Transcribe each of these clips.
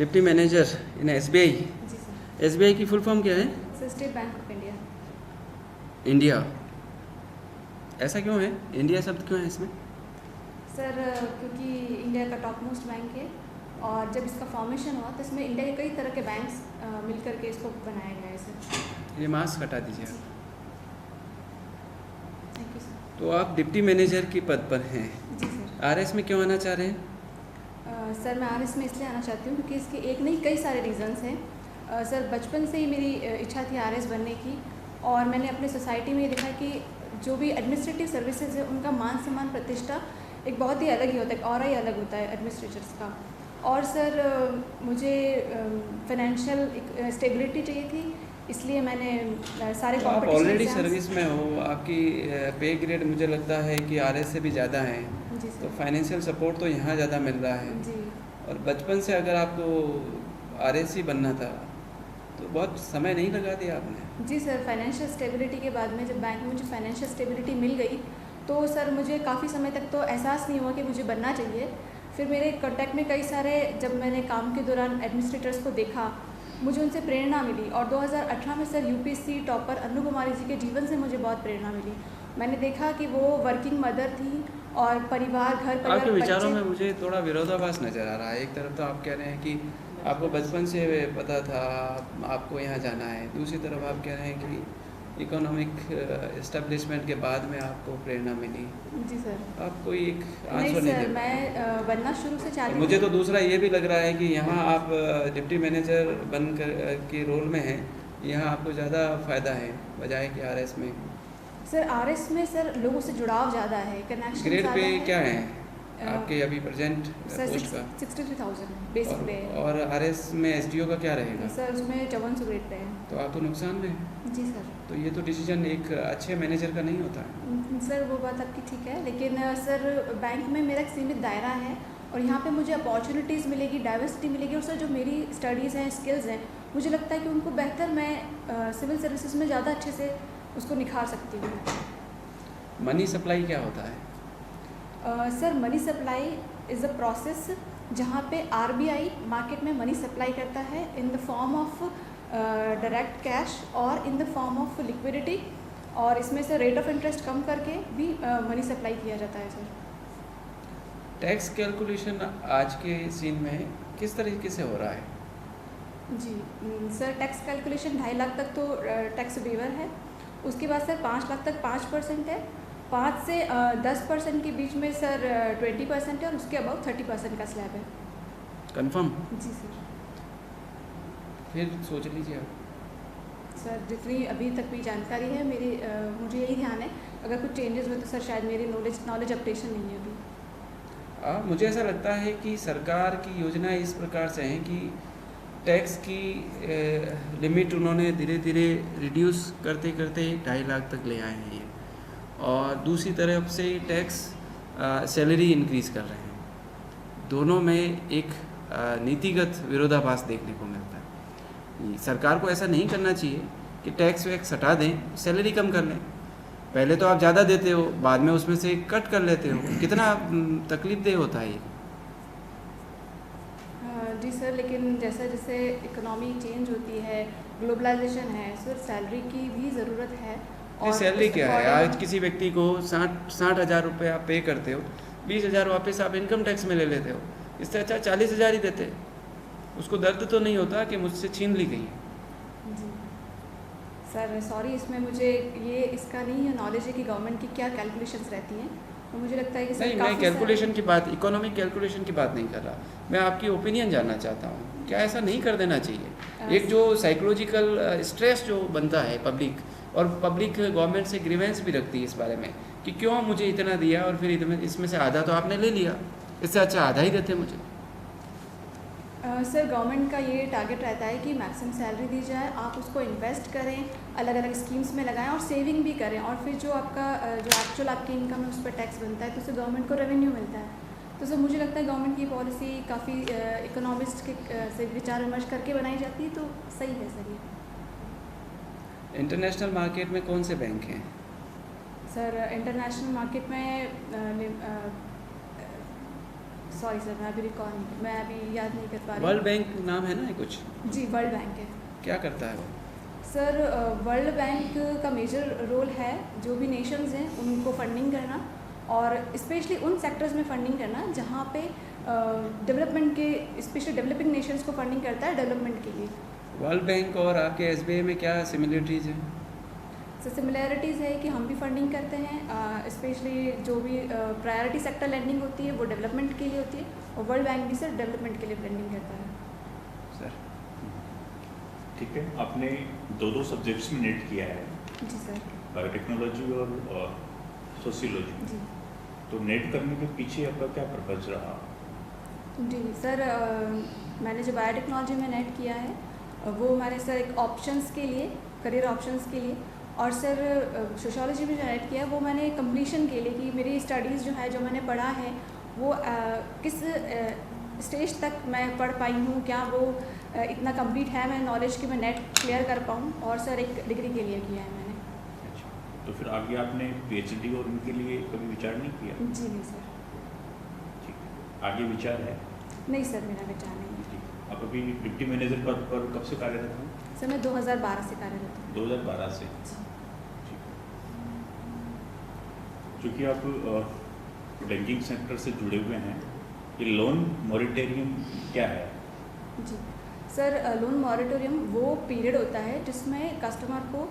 Deputy manager इन SBI. जी sir. SBI की full form क्या है? Sir state bank of India. India. ऐसा क्यों है? इंडिया शब्द क्यों है इसमें? सर क्योंकि इंडिया का टॉप मोस्ट बैंक है और जब इसका फॉर्मेशन हुआ तो इसमें इंडिया के कई तरह के बैंक्स मिलकर के इसको बनाया गया है सर। ये मास्क हटा दीजिए आप। Thank you sir. तो आप डिप्टी मैनेजर के पद पर हैं। जी सर। आरएस में क्यों आना चाह रहे हैं? सर मैं आरएस में इसलिए आना चाहती हूँ क्योंकि इसके एक नहीं कई सारे रीज़न्स हैं। सर बचपन से ही मेरी इच्छा थी आरएस बनने की और मैंने अपने सोसाइटी में ये देखा कि जो भी एडमिनिस्ट्रेटिव सर्विसेज है उनका मान सम्मान प्रतिष्ठा एक बहुत ही अलग ही होता है, ऑरा ही अलग होता है एडमिनिस्ट्रेटर्स का। और सर मुझे फाइनेंशियल स्टेबिलिटी चाहिए थी, इसलिए मैंने सारे तो आप कॉम्पिटिशन ऑलरेडी एग्जाम्स। सर्विस में हो, आपकी पे ग्रेड मुझे लगता है कि आरएस से भी ज़्यादा है, जी तो सर। फाइनेंशियल सपोर्ट तो यहाँ ज़्यादा मिल रहा है। जी और बचपन से अगर आपको आरएस ही बनना था तो बहुत समय नहीं लगा दिया आपने। जी सर। फाइनेंशियल स्टेबिलिटी के बाद में जब बैंक में मुझे फाइनेंशियल स्टेबिलिटी मिल गई तो सर मुझे काफ़ी समय तक तो एहसास नहीं हुआ कि मुझे बनना चाहिए। फिर मेरे कॉन्टैक्ट में कई सारे, जब मैंने काम के दौरान एडमिनिस्ट्रेटर्स को देखा, मुझे उनसे प्रेरणा मिली और 2018 में सर यूपीएससी टॉपर अनु कुमारी जी के जीवन से मुझे बहुत प्रेरणा मिली। मैंने देखा कि वो वर्किंग मदर थी और परिवार, घर परिवार, आपके विचारों बच्चे। में मुझे थोड़ा विरोधाभास नज़र आ रहा है। एक तरफ तो आप कह रहे हैं कि आपको बचपन से पता था आपको यहाँ जाना है, दूसरी तरफ आप कह रहे हैं कि इकोनॉमिक एस्टेब्लिशमेंट के बाद में आपको प्रेरणा मिली। जी सर। आप कोई एक नहीं आंसर नहीं सर, दे पाए। मैं बनना शुरू से चाहती मुझे थी। तो दूसरा ये भी लग रहा है कि यहाँ आप डिप्टी मैनेजर बन कर के रोल में हैं, यहाँ आपको ज़्यादा फ़ायदा है बजाय कि आरएस में। सर आरएस में सर लोगों से जुड़ाव ज़्यादा है, कनेक्शन ग्रेड ज़्यादा पे है। क्या है आपके अभी प्रेजेंट सर पोस्ट का? 63,000 बेसिक पे है। और आरएस में एसडीओ का क्या रहेगा? सर उसमें 5400 ग्रेड पे है। तो आप तो नुकसान में हैं। जी सर। तो ये तो डिसीजन एक अच्छे मैनेजर का नहीं होता है। सर वो बात आपकी ठीक है, लेकिन सर बैंक में मेरा एक सीमित दायरा है और यहाँ पे मुझे अपॉर्चुनिटीज़ मिलेगी, डाइवर्सिटी मिलेगी और सर जो मेरी स्टडीज़ हैं, स्किल्स हैं, मुझे लगता है कि उनको बेहतर मैं सिविल सर्विसेज में ज़्यादा अच्छे से उसको निखार सकती हूँ। मनी सप्लाई क्या होता है? Sir money supply is a process जहाँ पे आरबीआई मार्केट में मनी सप्लाई करता है in the form of direct cash और in the form of liquidity, और इसमें से रेट ऑफ इंटरेस्ट कम करके भी मनी सप्लाई किया जाता है सर। टैक्स कैलकुलेशन आज के सीन में किस तरीके से हो रहा है? जी सर, टैक्स कैलकुलेशन 2.5 लाख तक तो टैक्स वेवर है, उसके बाद सर 5 लाख तक 5% है, 5 से 10% के बीच में सर 20% है और उसके अबाउ 30% का स्लैब है। कंफर्म? जी सर। फिर सोच लीजिए आप। सर जितनी अभी तक भी जानकारी है मेरी, मुझे यही ध्यान है, अगर कुछ चेंजेस हुए तो सर शायद मेरी नॉलेज अपडेशन नहीं है अभी। मुझे ऐसा लगता है कि सरकार की योजना इस प्रकार से है कि टैक्स की लिमिट उन्होंने धीरे धीरे रिड्यूस करते करते 2.5 लाख तक ले आए हैं ये, और दूसरी तरफ से टैक्स सैलरी इंक्रीज़ कर रहे हैं। दोनों में एक नीतिगत विरोधाभास देखने को मिलता है। सरकार को ऐसा नहीं करना चाहिए कि टैक्स वैक्स हटा दें, सैलरी कम कर लें। पहले तो आप ज़्यादा देते हो, बाद में उसमें से कट कर लेते हो, कितना तकलीफदेह होता है ये। जी सर, लेकिन जैसे जैसे इकोनॉमी चेंज होती है, ग्लोबलाइजेशन है, सर सैलरी की भी ज़रूरत है। और सैलरी क्या है? आज किसी व्यक्ति को 60,000 रुपये आप पे करते हो, 20,000 वापस आप इनकम टैक्स में ले लेते हो, इससे अच्छा 40,000 ही देते। उसको दर्द तो नहीं होता कि मुझसे छीन ली गई है। जी सर सॉरी, इसमें मुझे ये इसका नहीं है नॉलेज है कि गवर्नमेंट की क्या कैलकुलेशंस रहती हैं, तो मुझे लगता है कि सर नहीं, मैं कैलकुलेशन की बात, इकोनॉमिक कैलकुलेशन की बात नहीं कर रहा, मैं आपकी ओपिनियन जानना चाहता हूँ। क्या ऐसा नहीं कर देना चाहिए? एक जो साइकोलॉजिकल स्ट्रेस जो बनता है पब्लिक, और पब्लिक गवर्नमेंट से ग्रीवेंस भी रखती है इस बारे में कि क्यों मुझे इतना दिया और फिर इसमें से आधा तो आपने ले लिया, इससे अच्छा आधा ही देते मुझे। सर गवर्नमेंट का ये टारगेट रहता है कि मैक्सिमम सैलरी दी जाए, आप उसको इन्वेस्ट करें, अलग अलग स्कीम्स में लगाएं और सेविंग भी करें, और फिर जो आपका जो एक्चुअल आपकी इनकम है उस पर टैक्स बनता है, तो उससे गवर्नमेंट को रेवेन्यू मिलता है। तो सर मुझे लगता है गवर्नमेंट की पॉलिसी काफ़ी इकोनॉमिस्ट के से विचार विमर्श करके बनाई जाती है, तो सही है सर ये। इंटरनेशनल मार्केट में कौन से बैंक हैं? सर इंटरनेशनल मार्केट में सॉरी सर, मैं अभी रिकॉल नहीं, मैं अभी याद नहीं कर पा रही। वर्ल्ड बैंक नाम है ना कुछ? जी, वर्ल्ड बैंक है। क्या करता है वो? सर वर्ल्ड बैंक का मेजर रोल है जो भी नेशंस हैं उनको फंडिंग करना, और स्पेशली उन सेक्टर्स में फंडिंग करना जहाँ पे डेवलपमेंट के, स्पेशली डेवलपिंग नेशंस को फंडिंग करता है डेवलपमेंट के लिए। वर्ल्ड बैंक और आपके एसबीआई में क्या सिमिलरिटीज़ हैं? सर सिमिलैरिटीज़ है कि हम भी फंडिंग करते हैं, स्पेशली जो भी प्रायोरिटी सेक्टर लैंडिंग होती है वो डेवलपमेंट के लिए होती है, और वर्ल्ड बैंक भी सर डेवलपमेंट के लिए फंडिंग करता है। सर ठीक है, आपने दो सब्जेक्ट्स में नेट किया है, जी सर। बायोटेक्नोलॉजी और सोशियोलॉजी। जी तो नेट करने के पीछे आपका क्या पर्पज़ रहा? जी सर, मैंने जो बायोटेक्नोलॉजी में नेट किया है वो हमारे सर एक ऑप्शंस के लिए, करियर ऑप्शंस के लिए, और सर सोशियोलॉजी में जो नेट किया है वो मैंने कंप्लीशन के लिए, कि मेरी स्टडीज़ जो है, जो मैंने पढ़ा है वो किस स्टेज तक मैं पढ़ पाई हूँ, क्या वो इतना कंप्लीट है मैं नॉलेज कि मैं नेट क्लियर कर पाऊँ, और सर एक डिग्री के लिए किया है मैंने। अच्छा, तो फिर आगे आपने पीएचडी और उनके लिए कभी विचार नहीं किया? जी नहीं सर। ठीक है, आगे विचार है? नहीं सर, मेरा विचार नहीं है। ठीक, आप अभी डिप्टी मैनेजर पद पर कब से कार्यरत हैं? सर मैं 2012 से कार्यरत हूँ। 2012 से। जी। ठीक है, चूँकि आप बैंकिंग सेक्टर से जुड़े हुए हैं, ये लोन मॉरिटेरियम क्या है? जी सर, लोन मॉरिटोरियम वो पीरियड होता है जिसमें कस्टमर को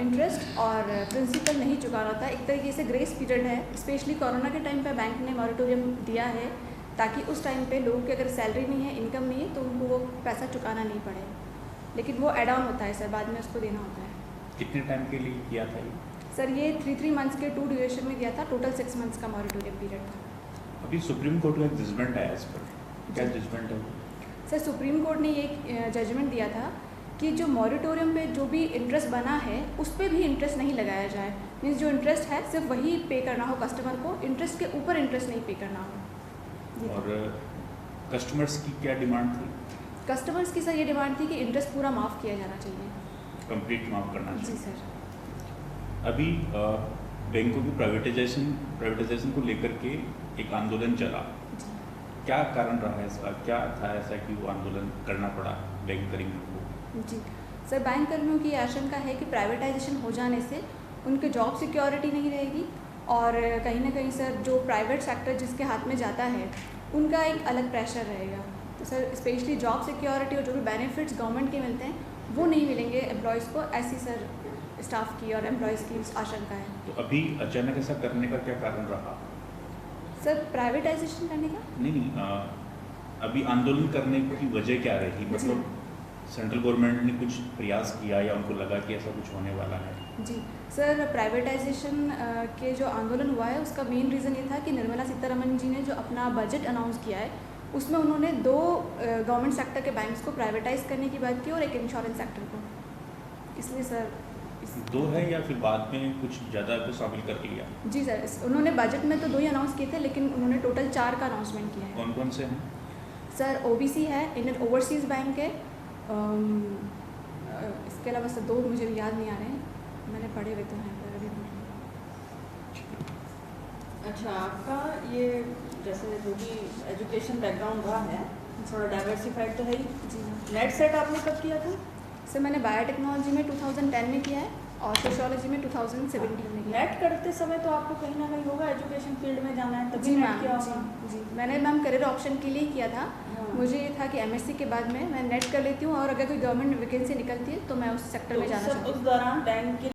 इंटरेस्ट और प्रिंसिपल नहीं चुकाना होता। एक तरीके से ग्रेस पीरियड है। स्पेशली कोरोना के टाइम पे बैंक ने मॉरिटोरियम दिया है ताकि उस टाइम पे लोगों की अगर सैलरी नहीं है, इनकम नहीं है, तो उनको वो पैसा चुकाना नहीं पड़े। लेकिन वो एड ऑन होता है सर, बाद में उसको देना होता है। कितने टाइम के लिए किया था ये? सर ये 3 मंथ्स के 2 ड्यूरेशन में दिया था, टोटल 6 मंथ्स का मॉरिटोरियम पीरियड था। अभी सुप्रीम कोर्ट का जजमेंट आया इस पर, क्या जजमेंट है? सर सुप्रीम कोर्ट ने ये जजमेंट दिया था कि जो मॉरिटोरियम में जो भी इंटरेस्ट बना है उस पर भी इंटरेस्ट नहीं लगाया जाए। मीन्स जो इंटरेस्ट है सिर्फ वही पे करना हो कस्टमर को, इंटरेस्ट के ऊपर इंटरेस्ट नहीं पे करना हो। और कस्टमर्स की क्या डिमांड थी? कस्टमर्स की सर ये डिमांड थी कि इंटरेस्ट पूरा माफ़ किया जाना चाहिए। कंप्लीट माफ करना जी चाहिए। सर। अभी बैंकों की प्राइवेटाइजेशन को लेकर के एक आंदोलन चला, जी क्या कारण रहा है इसका? क्या था ऐसा कि वो आंदोलन करना पड़ा बैंक कर्मियों को? जी सर, बैंक कर्मियों की आशंका है कि प्राइवेटाइजेशन हो जाने से उनके जॉब सिक्योरिटी नहीं रहेगी, और कहीं ना कहीं सर जो प्राइवेट सेक्टर जिसके हाथ में जाता है उनका एक अलग प्रेशर रहेगा। तो सर स्पेशली जॉब सिक्योरिटी और जो भी बेनिफिट्स गवर्नमेंट के मिलते हैं वो नहीं मिलेंगे एम्प्लॉयज़ को, ऐसी सर स्टाफ की और एम्प्लॉयज़ की आशंका है। तो अभी अचानक ऐसा करने का क्या कारण रहा? सर प्राइवेटाइजेशन करने का? नहीं, अभी आंदोलन करने की वजह क्या रही? मतलब सेंट्रल गवर्नमेंट ने कुछ प्रयास किया या उनको लगा कि ऐसा कुछ होने वाला है? जी सर, प्राइवेटाइजेशन के जो आंदोलन हुआ है उसका मेन रीज़न ये था कि निर्मला सीतारमण जी ने जो अपना बजट अनाउंस किया है उसमें उन्होंने 2 गवर्नमेंट सेक्टर के बैंक्स को प्राइवेटाइज करने की बात की और एक इंश्योरेंस सेक्टर को। इसलिए सर 2 है या फिर बाद में कुछ ज़्यादा को शामिल कर लिया? जी सर, उन्होंने बजट में तो 2 ही अनाउंस किए थे, लेकिन उन्होंने टोटल 4 का अनाउंसमेंट किया है। कौन कौन से हैं? सर ओबीसी है, इंडियन ओवरसीज़ बैंक है, इसके अलावा सर 2 मुझे याद नहीं आ रहे हैं, मैंने पढ़े हुए तो हैं पर अभी अच्छा, आपका ये जैसे जो भी एजुकेशन बैकग्राउंड रहा है थोड़ा डाइवर्सिफाइड तो है ही। जी हाँ नेट सेट आपने कब किया था? सर, मैंने बायोटेक्नोलॉजी में 2010 में किया है और सोशियोलॉजी में 2017 में किया है। नेट करते समय तो आपको कहीं ना कहीं होगा एजुकेशन फील्ड में जाना है, तभी जी नेट मैम, किया जी होगा। जी मैंने मैम करियर ऑप्शन के लिए किया था। हाँ। मुझे ये था कि एमएससी के बाद में मैं नेट कर लेती हूँ और अगर कोई गवर्नमेंट वैकेंसी निकलती है तो मैं उस सेक्टर में जाना चाहती हूँ। उस दौरान बैंक के